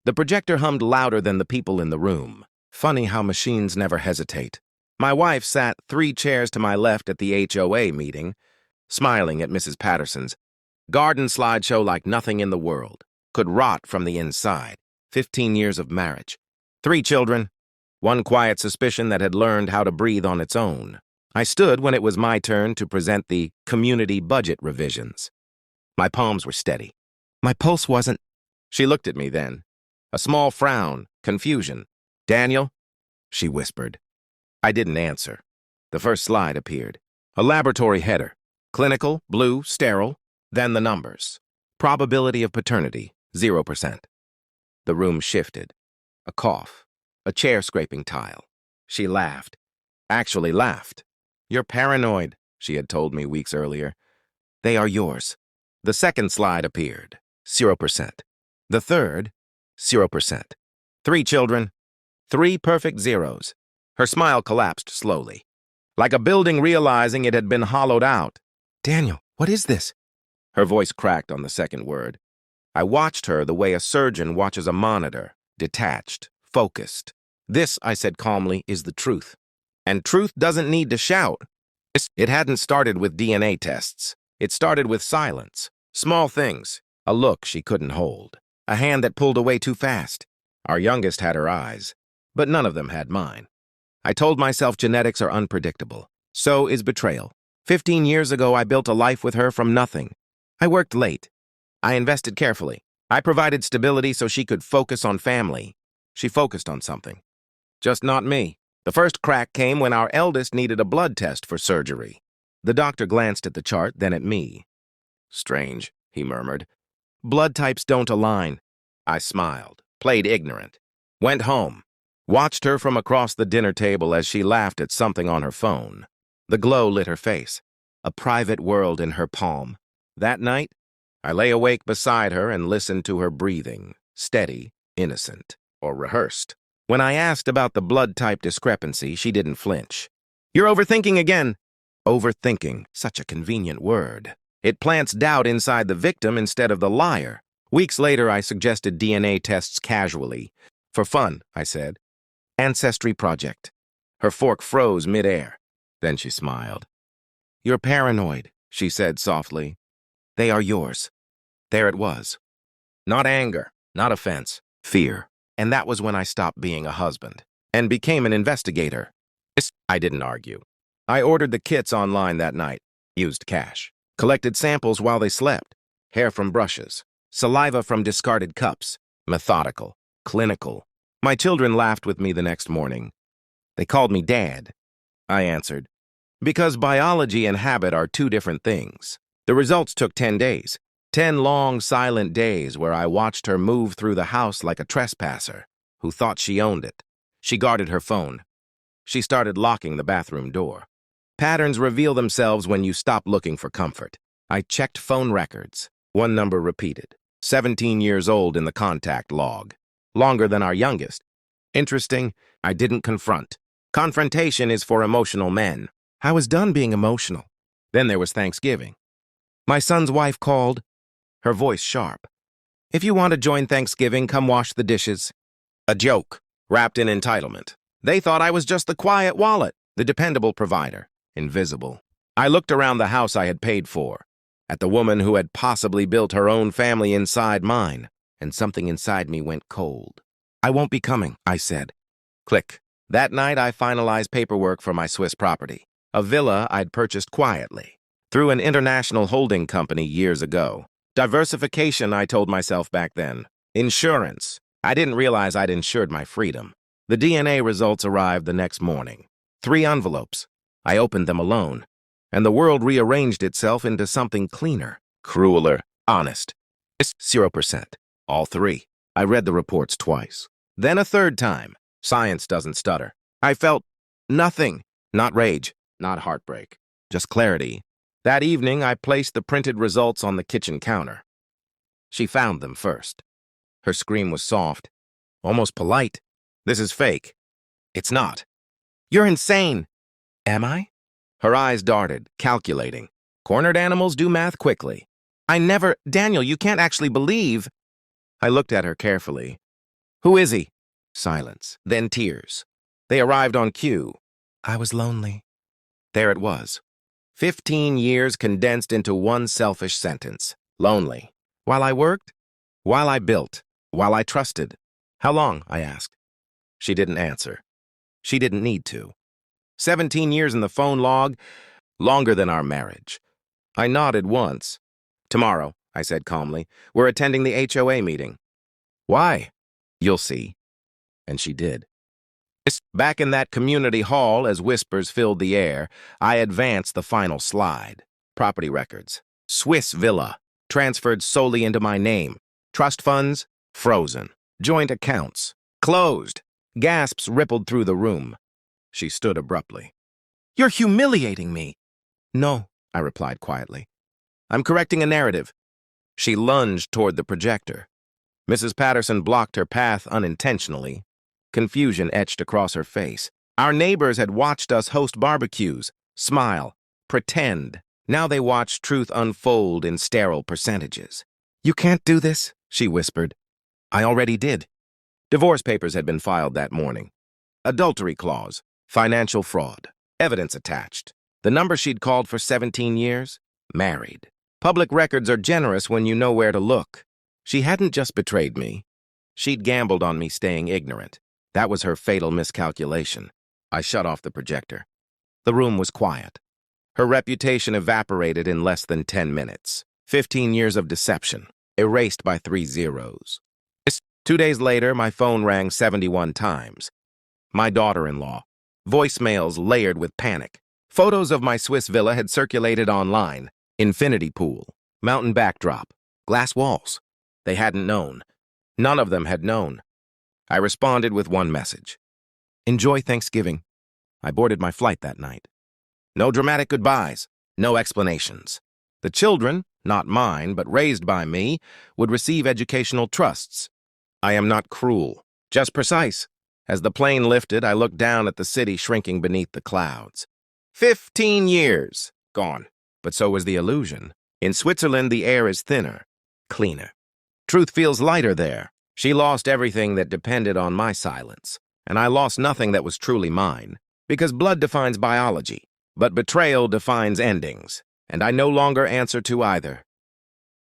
The projector hummed louder than the people in the room. Funny how machines never hesitate. My wife sat 3 chairs to my left at the HOA meeting, smiling at Mrs. Patterson's garden slideshow like nothing in the world. Could rot from the inside. 15 years of marriage. 3 children. 1 quiet suspicion that had learned how to breathe on its own. I stood when it was my turn to present the community budget revisions. My palms were steady. My pulse wasn't. She looked at me then. A small frown, confusion. "Daniel?" she whispered. I didn't answer. The first slide appeared. A laboratory header. Clinical, blue, sterile. Then the numbers. Probability of paternity, 0%. The room shifted. A cough. A chair scraping tile. She laughed. Actually laughed. "You're paranoid," she had told me weeks earlier. "They are yours." The second slide appeared. 0%. The third, 0%. 3 children. 3 perfect zeros. Her smile collapsed slowly, like a building realizing it had been hollowed out. "Daniel, what is this?" Her voice cracked on the second word. I watched her the way a surgeon watches a monitor, detached, focused. "This," I said calmly, "is the truth. And truth doesn't need to shout." It hadn't started with DNA tests. It started with silence. Small things. A look she couldn't hold. A hand that pulled away too fast. Our youngest had her eyes, but none of them had mine. I told myself genetics are unpredictable. So is betrayal. 15 years ago, I built a life with her from nothing. I worked late. I invested carefully. I provided stability so she could focus on family. She focused on something. Just not me. The first crack came when our eldest needed a blood test for surgery. The doctor glanced at the chart, then at me. "Strange," he murmured. "Blood types don't align." I smiled, played ignorant. Went home. Watched her from across the dinner table as she laughed at something on her phone. The glow lit her face. A private world in her palm. That night, I lay awake beside her and listened to her breathing, steady, innocent, or rehearsed. When I asked about the blood type discrepancy, she didn't flinch. "You're overthinking again." Overthinking, such a convenient word. It plants doubt inside the victim instead of the liar. Weeks later, I suggested DNA tests casually. "For fun," I said. "Ancestry project." Her fork froze midair. Then she smiled. "You're paranoid," she said softly. "They are yours." There it was. Not anger, not offense, fear. And that was when I stopped being a husband and became an investigator. I didn't argue. I ordered the kits online that night, used cash, collected samples while they slept, hair from brushes, saliva from discarded cups, methodical, clinical. My children laughed with me the next morning. They called me Dad. I answered, because biology and habit are 2 different things. The results took 10 days. 10 long, silent days where I watched her move through the house like a trespasser who thought she owned it. She guarded her phone. She started locking the bathroom door. Patterns reveal themselves when you stop looking for comfort. I checked phone records. 1 number repeated. 17 years old in the contact log. Longer than our youngest. Interesting, I didn't confront. Confrontation is for emotional men. I was done being emotional. Then there was Thanksgiving. My son's wife called, her voice sharp. "If you want to join Thanksgiving, come wash the dishes." A joke, wrapped in entitlement. They thought I was just the quiet wallet, the dependable provider, invisible. I looked around the house I had paid for, at the woman who had possibly built her own family inside mine, and something inside me went cold. "I won't be coming," I said. Click. That night I finalized paperwork for my Swiss property, a villa I'd purchased quietly, through an international holding company years ago. Diversification, I told myself back then. Insurance. I didn't realize I'd insured my freedom. The DNA results arrived the next morning. 3 envelopes. I opened them alone, and the world rearranged itself into something cleaner, crueler, honest. 0%. All 3. I read the reports twice. Then a 3rd time. Science doesn't stutter. I felt nothing. Not rage, not heartbreak, just clarity. That evening, I placed the printed results on the kitchen counter. She found them first. Her scream was soft, almost polite. "This is fake." "It's not." "You're insane." "Am I?" Her eyes darted, calculating. Cornered animals do math quickly. Daniel, you can't actually believe." I looked at her carefully. Who is he? Silence, then tears. They arrived on cue. I was lonely. There it was. 15 years condensed into one selfish sentence. Lonely. While I worked? While I built? While I trusted? How long? I asked. She didn't answer. She didn't need to. 17 years in the phone log, longer than our marriage. I nodded once. Tomorrow, I said calmly, we're attending the HOA meeting. Why? You'll see. And she did. Back in that community hall, as whispers filled the air, I advanced the final slide. Property records. Swiss villa. Transferred solely into my name. Trust funds? Frozen. Joint accounts? Closed. Gasps rippled through the room. She stood abruptly. You're humiliating me. No, I replied quietly. I'm correcting a narrative. She lunged toward the projector. Mrs. Patterson blocked her path unintentionally. Confusion etched across her face. Our neighbors had watched us host barbecues, smile, pretend. Now they watched truth unfold in sterile percentages. You can't do this, she whispered. I already did. Divorce papers had been filed that morning. Adultery clause, financial fraud, evidence attached. The number she'd called for 17 years? Married. Public records are generous when you know where to look. She hadn't just betrayed me. She'd gambled on me staying ignorant. That was her fatal miscalculation. I shut off the projector. The room was quiet. Her reputation evaporated in less than 10 minutes. 15 years of deception, erased by 3 zeros. 2 days later, my phone rang 71 times. My daughter-in-law. Voicemails layered with panic. Photos of my Swiss villa had circulated online. Infinity pool, mountain backdrop, glass walls. They hadn't known. None of them had known. I responded with one message. Enjoy Thanksgiving. I boarded my flight that night. No dramatic goodbyes, no explanations. The children, not mine, but raised by me, would receive educational trusts. I am not cruel, just precise. As the plane lifted, I looked down at the city shrinking beneath the clouds. 15 years gone. But so was the illusion. In Switzerland, the air is thinner, cleaner. Truth feels lighter there. She lost everything that depended on my silence, and I lost nothing that was truly mine, because blood defines biology, but betrayal defines endings, and I no longer answer to either.